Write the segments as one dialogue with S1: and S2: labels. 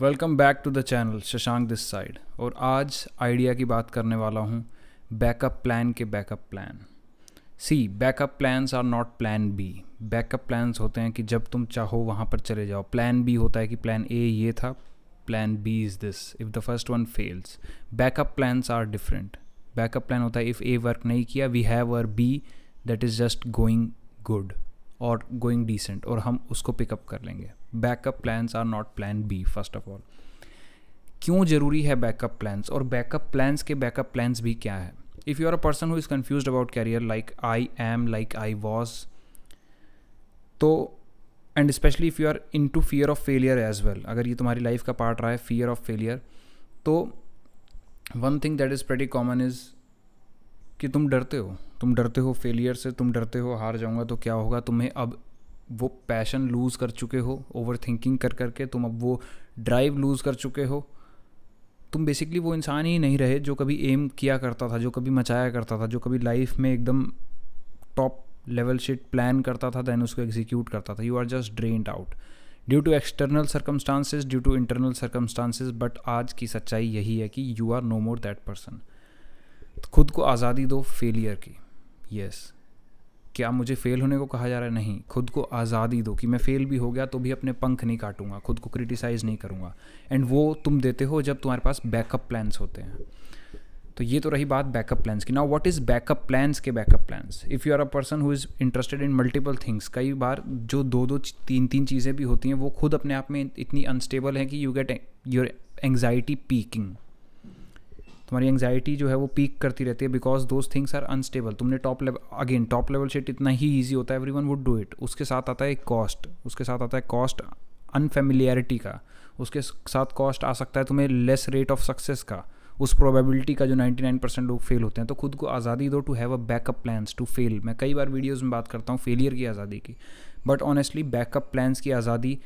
S1: Welcome back to the channel Shashank this side. और आज idea की बात करने वाला हूँ बैकअप प्लान के backup plan. See backup plans are not plan B. Backup plans होते हैं कि जब तुम चाहो वहाँ पर चले जाओ। प्लान बी होता है कि प्लान ए ये था, plan B is this if the first one fails. Backup plans are different. Backup plan होता है इफ़ ए वर्क नहीं किया we have our B that is just going good और गोइंग डिसेंट और हम उसको पिकअप कर लेंगे। Backup plans are not plan B. First of all क्यों ज़रूरी है बैकअप प्लान्स, और बैकअप प्लान्स के बैकअप प्लान्स भी क्या है। If you are a person who is confused about career like I am, like I was, तो and specially if you are into fear of failure as well, अगर ये तुम्हारी life का part रहा है फियर ऑफ फेलियर, तो one thing that is pretty common is कि तुम डरते हो फेलियर से, तुम डरते हो हार जाऊंगा तो क्या होगा। तुम्हें अब वो पैशन लूज़ कर चुके हो ओवर थिंकिंग कर करके, तुम अब वो ड्राइव लूज़ कर चुके हो। तुम बेसिकली वो इंसान ही नहीं रहे जो कभी एम किया करता था, जो कभी मचाया करता था, जो कभी लाइफ में एकदम टॉप लेवल शिट प्लान करता था दैन उसको एग्जीक्यूट करता था। You are just drained out due to external circumstances, due to internal circumstances. But आज की सच्चाई यही है कि you are no more that person. खुद को आज़ादी दो फेलियर की। यस, क्या मुझे फेल होने को कहा जा रहा है? नहीं, खुद को आज़ादी दो कि मैं फेल भी हो गया तो भी अपने पंख नहीं काटूंगा, खुद को क्रिटिसाइज़ नहीं करूंगा। एंड वो तुम देते हो जब तुम्हारे पास बैकअप प्लान्स होते हैं। तो ये तो रही बात बैकअप प्लान्स की। Now what is backup plans के backup plans. If you are a person who is interested in multiple things, कई बार जो दो तीन चीज़ें भी होती हैं वो खुद अपने आप में इतनी अनस्टेबल है कि you get your anxiety peaking. तुम्हारी एंग्जाइटी जो है वो पीक करती रहती है because those things are unstable. तुमने टॉप लेवल शिट इतना ही ईजी होता है, एवरीवन वुड डू इट। उसके साथ आता है कॉस्ट, उसके साथ आता है कॉस्ट अनफेमिलियरिटी का, उसके साथ कॉस्ट आ सकता है तुम्हें लेस रेट ऑफ सक्सेस का, उस प्रोबेबिलिटी का जो 99% लोग फेल होते हैं। तो खुद को आज़ादी दो to have a backup plans to fail. मैं कई बार वीडियोज़ में बात करता हूँ फेलियर की आज़ादी की, बट ऑनेस्टली बैकअप प्लान्स की आज़ादी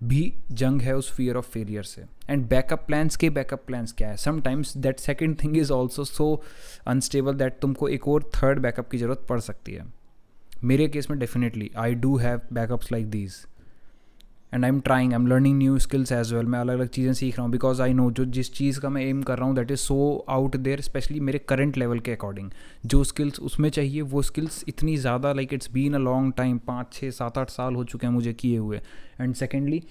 S1: भी जंग है उस फियर ऑफ फेलियर से। एंड बैकअप प्लान्स के बैकअप प्लान्स क्या है, sometimes that second thing is also so unstable that तुमको एक और थर्ड बैकअप की ज़रूरत पड़ सकती है। मेरे केस में definitely I do have backups like these and I am learning new skills as well. मैं अलग अलग चीज़ें सीख रहा हूँ बिकॉज आई नो जो जिस चीज़ का मैं एम कर रहा हूँ that is so out there, especially मेरे करंट लेवल के अकॉर्डिंग। जो स्किल्स उसमें चाहिए वो स्किल्स इतनी ज़्यादा like it's been a long time, 5 6 7 8 साल हो चुके हैं मुझे किए हुए। And secondly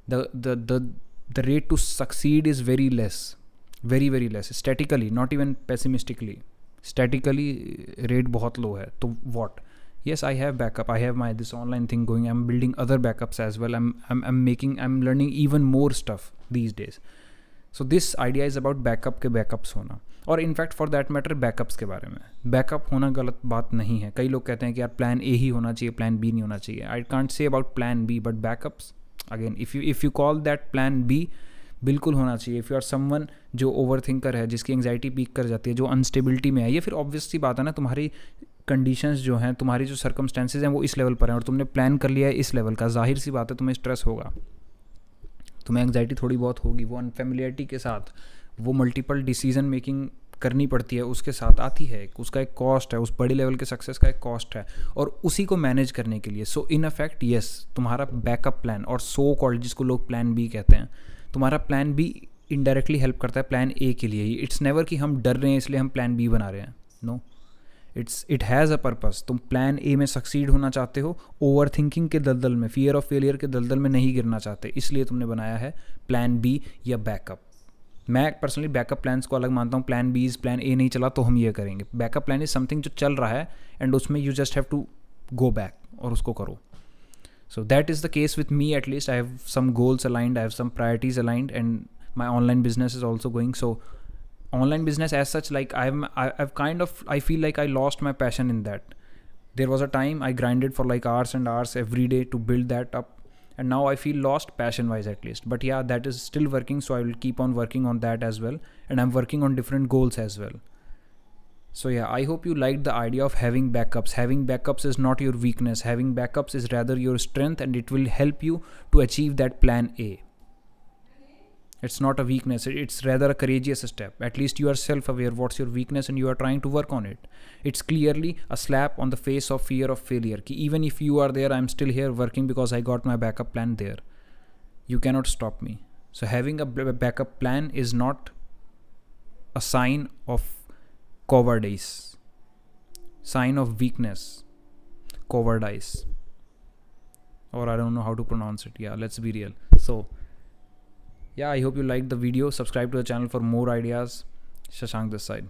S1: the rate to succeed is very less statically, not even pessimistically, statically rate बहुत low है। तो what, yes I have backup, I have my this online thing going, I'm building other backups as well, I'm learning even more stuff these days. So this idea is about backup के backups होना, और in fact for that matter backups के बारे में। Backup होना गलत बात नहीं है। कई लोग कहते हैं कि यार प्लान ए ही होना चाहिए, प्लान बी नहीं होना चाहिए। I can't say about plan B, but backups again if you call that plan B, बिल्कुल होना चाहिए। इफ़ यू आर समवन जो ओवर थिंकर है, जिसकी एंग्जाइटी पीक कर जाती है, जो अनस्टेबिलिटी में है, ये फिर ऑब्वियस सी बात है ना, तुम्हारी कंडीशंस जो हैं, तुम्हारी जो सर्कमस्टेंसेज हैं वो इस लेवल पर हैं और तुमने प्लान कर लिया है इस लेवल का, जाहिर सी बात है तुम्हें स्ट्रेस होगा, तुम्हें एंग्जाइटी थोड़ी बहुत होगी। वो अनफेमिलियरिटी के साथ वो मल्टीपल डिसीजन मेकिंग करनी पड़ती है, उसके साथ आती है, उसका एक कॉस्ट है, उस बड़ी लेवल के सक्सेस का एक कॉस्ट है, और उसी को मैनेज करने के लिए सो इन अफेक्ट यस तुम्हारा बैकअप प्लान, और सो कॉल्ड जिसको लोग प्लान बी कहते हैं, तुम्हारा प्लान बी इनडायरेक्टली हेल्प करता है प्लान ए के लिए ही। इट्स नेवर कि हम डर रहे हैं इसलिए हम प्लान बी बना रहे हैं। No, it has a purpose. तुम प्लान ए में सक्सीड होना चाहते हो, ओवर थिंकिंग के दलदल में, फियर ऑफ फेलियर के दलदल में नहीं गिरना चाहते, इसलिए तुमने बनाया है प्लान बी या बैकअप। मैं पर्सनली बैकअप प्लान्स को अलग मानता हूँ। प्लान बी प्लान ए नहीं चला तो हम ये करेंगे। बैकअप प्लान इज समथिंग जो चल रहा है एंड उसमें you just have to go back और उसको करो। So that is the case with me at least. I have some goals aligned, I have some priorities aligned, and my online business is also going. So online business as such, like I've kind of, I feel like I lost my passion in that. There was a time I grinded for like hours and hours every day to build that up, and now I feel lost passion wise at least. But yeah, that is still working, so I will keep on working on that as well, and I'm working on different goals as well. So yeah, I hope you liked the idea of having backups. Having backups is not your weakness. Having backups is rather your strength, and it will help you to achieve that plan A. It's not a weakness, it's rather a courageous step. At least you are self-aware what's your weakness and you are trying to work on it. It's clearly a slap on the face of fear of failure. Ki even if you are there, I'm still here working because I got my backup plan there. You cannot stop me. So having a backup plan is not a sign of cowardice, sign of weakness, cowardice, or I don't know how to pronounce it. Yeah, let's be real. So yeah, I hope you liked the video. Subscribe to the channel for more ideas. Shashank this side.